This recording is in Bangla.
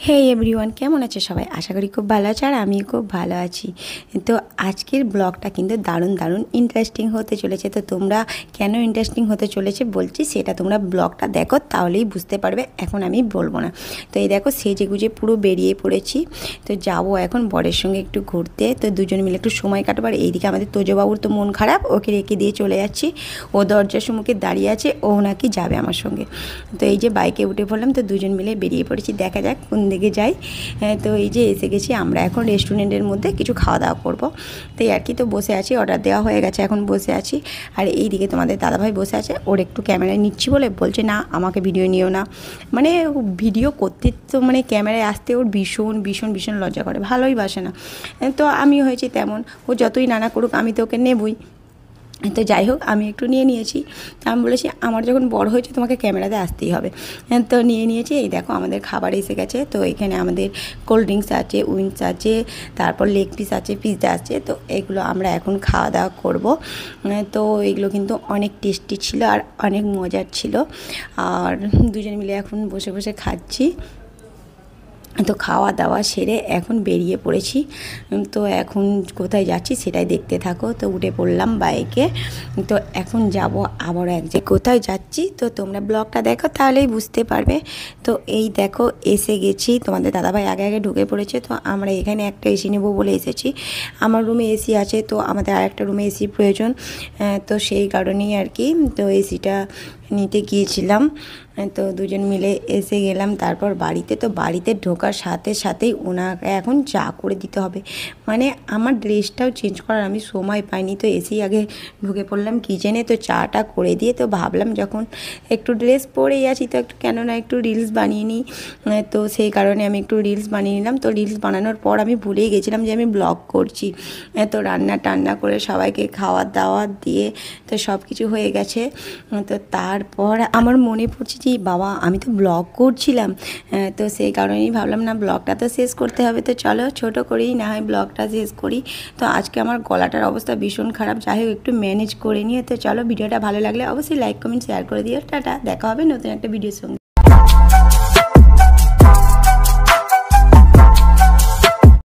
হে এভরিওয়ান, কেমন আছে সবাই? আশা করি খুব ভালো আছে আর আমি খুব ভালো আছি। তো আজকের ব্লগটা কিন্তু দারুণ দারুণ ইন্টারেস্টিং হতে চলেছে। তো তোমরা কেন ইন্টারেস্টিং হতে চলেছে বলছি, সেটা তোমরা ব্লগটা দেখো, তাহলেই বুঝতে পারবে। এখন আমি বলবো না। তো এই দেখো, সেজে গুজে পুরো বেরিয়ে পড়েছি। তো যাবো এখন বরের সঙ্গে একটু ঘুরতে। তো দুজন মিলে একটু সময় কাটাবার। এইদিকে আমাদের তোজবাবুর তো মন খারাপ, ওকে রেখে দিয়ে চলে যাচ্ছি। ও দরজার সম্মুখে দাঁড়িয়ে আছে, ও নাকি যাবে আমার সঙ্গে। তো এই যে বাইকে উঠে পড়লাম, তো দুজন মিলে বেরিয়ে পড়েছি। দেখা যাক কোন দিকে যাই। তো এই যে এসে গেছি, আমরা এখন রেস্টুরেন্টের মধ্যে কিছু খাওয়া দাওয়া করবো। তো আর কি, তো বসে আছি, অর্ডার দেওয়া হয়ে গেছে, এখন বসে আছি। আর এই দিকে তোমাদের দাদাভাই বসে আছে, ওর একটু ক্যামেরায় নিচ্ছি বলে বলছে না আমাকে ভিডিও নিও না। মানে ভিডিও করতে তো মানে ক্যামেরায় আসতে ওর ভীষণ ভীষণ ভীষণ লজ্জা করে, ভালোই বাসে না। তো আমি হয়েছি তেমন, ও যতই নানা করুক আমি তো ওকে নেবই। তো যাই হোক, আমি একটু নিয়ে নিয়েছি। তো আমি বলেছি আমার যখন বড় হয়েছে তোমাকে ক্যামেরাতে আসতেই হবে। তো নিয়ে নিয়েছি। এই দেখো আমাদের খাবার এসে গেছে। তো এখানে আমাদের কোল্ড ড্রিঙ্কস আছে, উইংস আছে, তারপর লেগ পিস আছে, পিৎজা আছে। তো এগুলো আমরা এখন খাওয়া দাওয়া করবো। তো এগুলো কিন্তু অনেক টেস্টি ছিল আর অনেক মজার ছিল। আর দুজন মিলে এখন বসে বসে খাচ্ছি। তো খাওয়া দাওয়া সেরে এখন বেরিয়ে পড়েছি। তো এখন কোথায় যাচ্ছি সেটাই দেখতে থাকো। তো উঠে পড়লাম বাইকে। তো এখন যাব আবারও এক জায়গায়, কোথায় যাচ্ছি তো তোমরা ব্লগটা দেখো, তাহলেই বুঝতে পারবে। তো এই দেখো এসে গেছি, তোমাদের দাদাভাই আগে আগে ঢুকে পড়েছে। তো আমরা এখানে একটা এসি নেবো বলে এসেছি। আমার রুমে এসি আছে, তো আমাদের আরেকটা রুমে এসির প্রয়োজন। তো সেই কারণেই আর কি, তো এসিটা নিতে গিয়েছিলাম। তো দুজন মিলে এসে গেলাম তারপর বাড়িতে। তো বাড়িতে ঢোকার সাথে সাথেই ওনাকে এখন চা করে দিতে হবে। মানে আমার ড্রেসটাও চেঞ্জ করার আমি সময় পাইনি। তো এসেই আগে ঢুকে পড়লাম কিচেনে। তো চাটা করে দিয়ে তো ভাবলাম যখন একটু ড্রেস পরেই আছি, তো একটু কেন না একটু রিলস বানিয়ে নিই। তো সেই কারণে আমি একটু রিলস বানিয়ে নিলাম। তো রিলস বানানোর পর আমি ভুলেই গেছিলাম যে আমি ব্লগ করছি। তো রান্না করে সবাইকে খাওয়ার দাওয়ার দিয়ে তো সব কিছু হয়ে গেছে। তো তারপর আমার মনে পড়ছে যে বাবা আমি তো ব্লগ করছিলাম। তো সেই কারণেই ভাবলাম না, ব্লগটা তো শেষ করতে হবে। তো চলো ছোটো করেই না হয় ব্লগটা শেষ করি। তো আজকে আমার গলাটার অবস্থা ভীষণ খারাপ, যাই হোক একটু ম্যানেজ করে নিয়ে। তো চলো, ভিডিওটা ভালো লাগলে অবশ্যই লাইক কমেন্ট শেয়ার করে দিও। টাটা, দেখা হবে নতুন একটা ভিডিওর সঙ্গে।